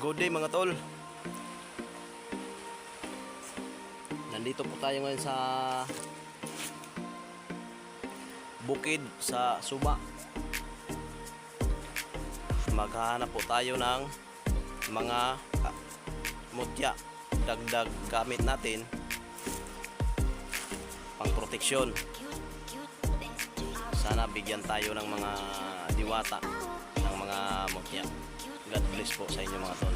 Good day mga tol. Nandito po tayo ngayon sa bukid sa Suba. Maghahanap po tayo ng mga mutya, dagdag gamit natin pang proteksyon. Sana bigyan tayo ng mga diwata ng mga mutya. God bless po sa inyo mga tol.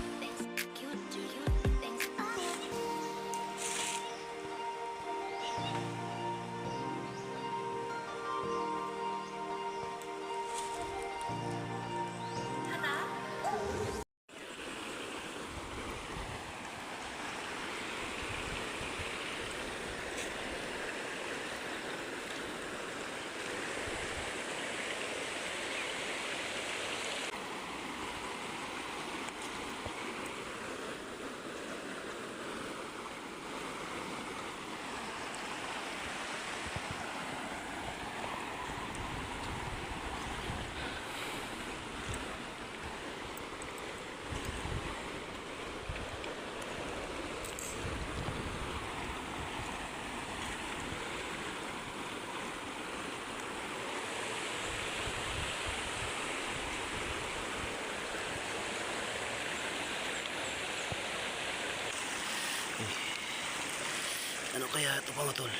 Ano kaya ito mga tol?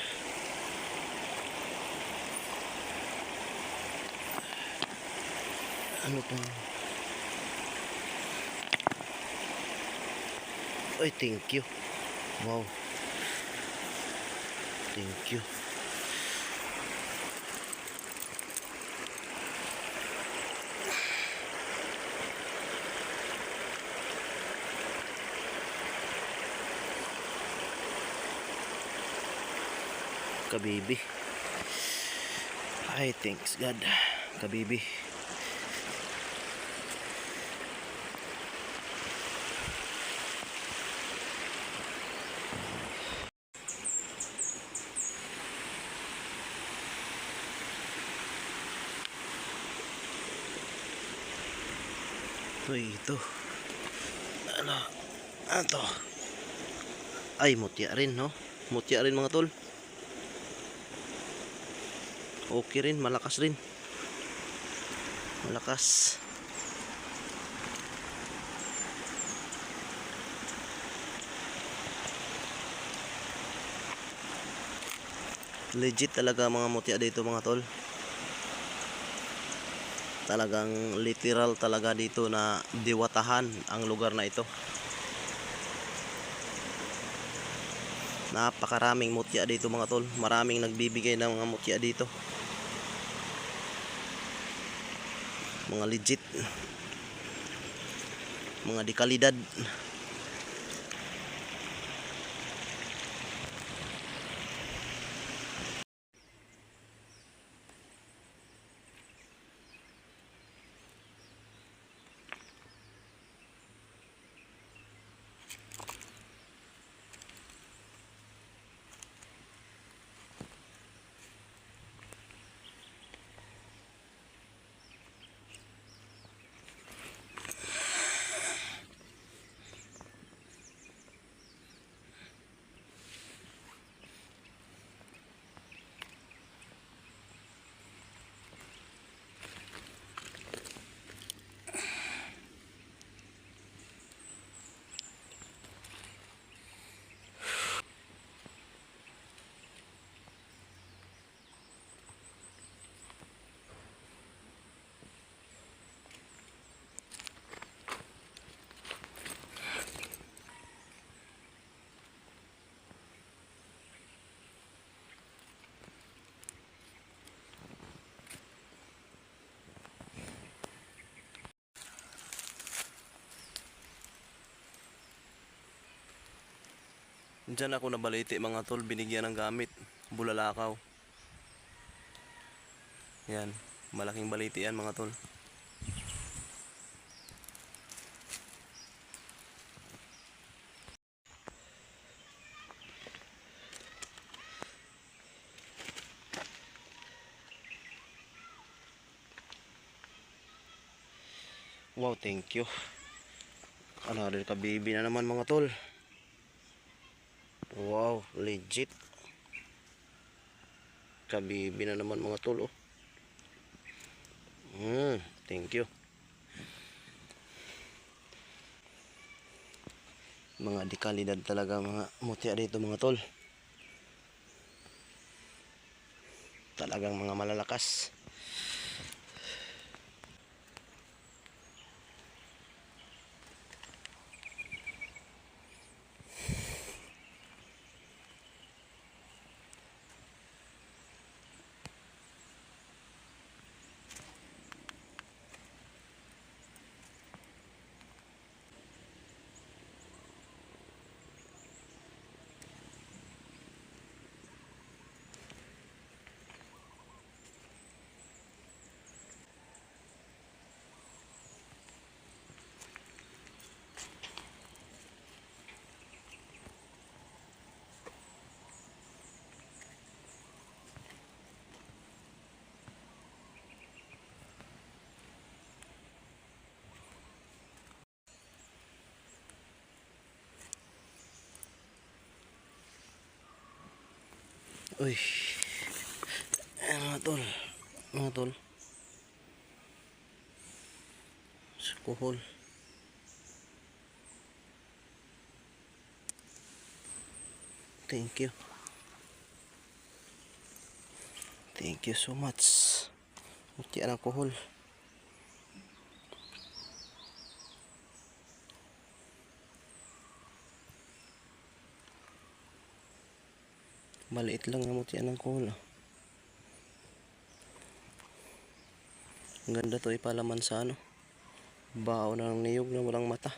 Ano pa? Ay, thank you. Wow. Thank you. Kabibi. Ay, thanks God. Kabibi. Ito. Ano to? Ay, mutya rin, no? Mutya rin mga tol. Okay rin, malakas rin. Malakas. Legit talaga mga mutya dito mga tol. Talagang literal talaga dito na diwatahan ang lugar na ito. Napakaraming mutya dito mga tol. Maraming nagbibigay ng mga mutya dito. Mga legit, mga di kalidad. Diyan ako nabaliti mga tol, binigyan ng gamit, bulalakaw. Yan, malaking baliti yan mga tol. Wow, thank you. Another kabibi na naman mga tol. Wow, legit. Kabibi na naman mga tol oh. Thank you. Mga dekalidad talaga mga mutya dito mga tol. Talagang mga malalakas. Uy. Mga tol. Mga tol. Kuhol. Thank you. Thank you so much. Mutya ng kuhol. Maliit lang ang mutya ng kuhol. Ang ganda to ipalaman sa ano. Bao na ng niyog na walang mata.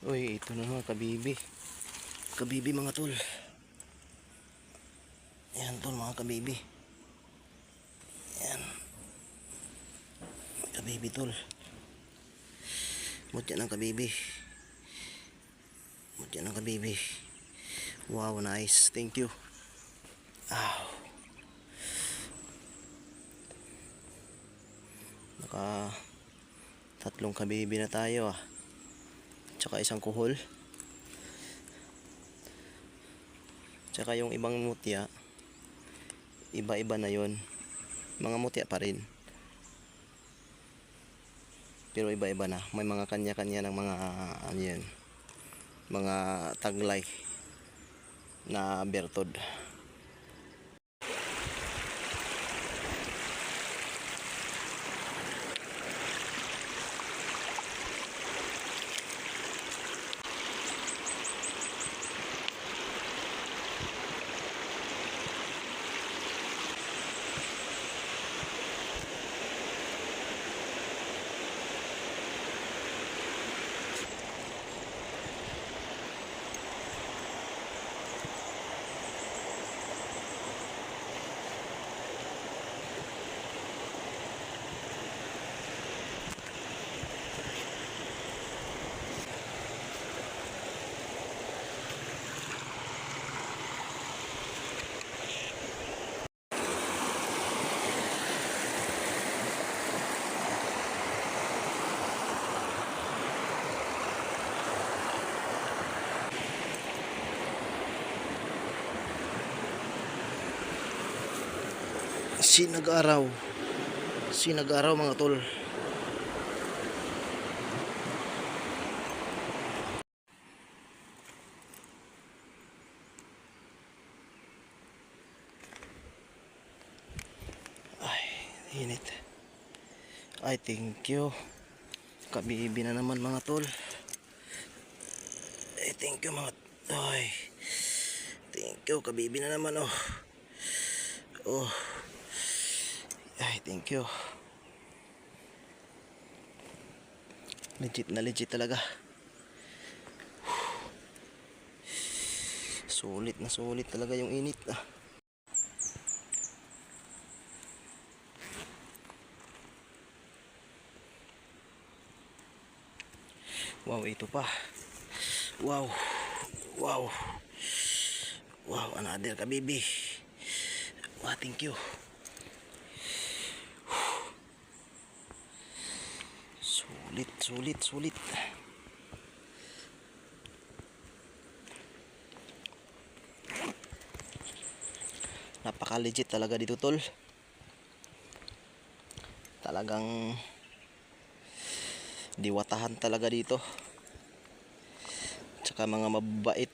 Uy, ito na mga kabibi. Kabibi mga tol. Yan tol mga kabibi. Yan. Kabibi tol. Mutya ng kabibi. Mutya ng kabibi. Wow, nice. Thank you. Naka tatlong kabibi na tayo tsaka isang kuhol. Tsaka yung ibang mutya iba-iba na yon. Mga mutya pa rin pero iba-iba na. May mga kanya-kanya ng mga ano yun, mga taglay na bertod. Sinag-araw. Sinag-araw mga tol. Ay, init. Ay, thank you. Kabibi na naman mga tol. Ay, thank you mga. Ay. Thank you, kabibi na naman oh. Oh. Ay, thank you. Legit na legit talaga. Sulit na sulit talaga yung init Wow, ito pa. Wow. Wow. Wow, another kabibi. Wow, thank you. Sulit. Napaka-legit talaga dito, tol. Talagang diwatahan talaga dito. Tsaka mga mababait.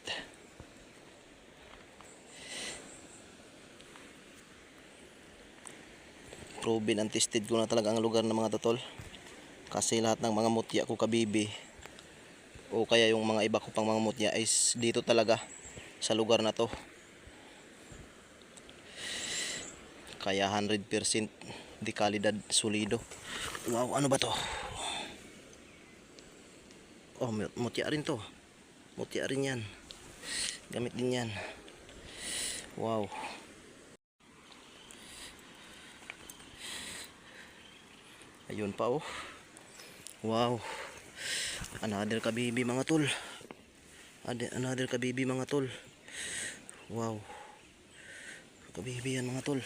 Proven and tested ko na talaga ang lugar ng mga totol. Kasi lahat ng mga mutya ko kabibi, o kaya yung mga iba ko pang mga mutya is dito talaga sa lugar na to. Kaya 100% di kalidad solido. Wow, ano ba to? Oh, mutya rin to. Mutya rin yan. Gamit din yan. Wow. Ayun pa oh. Wow. Another kabibi mga tol. Another kabibi mga tol. Wow. Kabibi yan mga tol.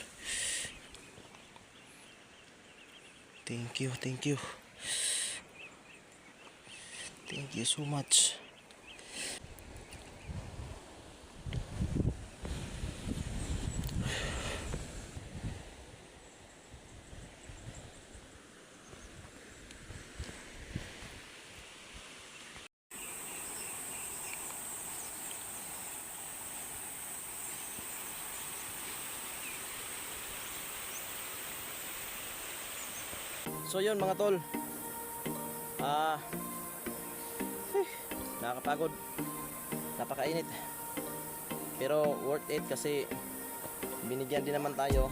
Thank you. Thank you so much. So yun mga tol. Nakakapagod. Napakainit. Pero worth it kasi binigyan din naman tayo.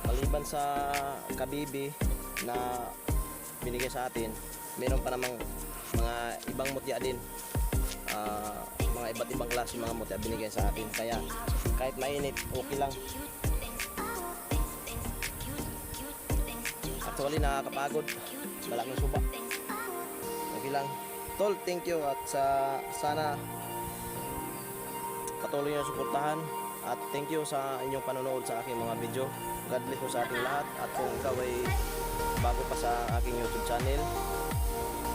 Maliban sa kabibi na binigay sa atin, meron pa namang mga ibang mutya din. Mga iba't ibang klase mga mutya binigay sa atin. Kaya kahit mainit, okay lang. Actually nakakapagod, malaking suba. Okay lang. Tol, thank you at sana patuloy niyo suportahan at thank you sa inyong panonood sa aking mga video. God bless po sa ating lahat at kung ikaw ay bago pa sa aking YouTube channel,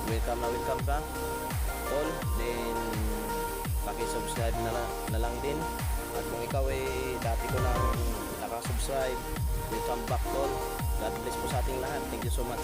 welcome ka. Tol, then paki-subscribe na lang din. At kung ikaw ay dati ko nang nakasubscribe, welcome back tol. God bless po sa ating lahat. Thank you so much.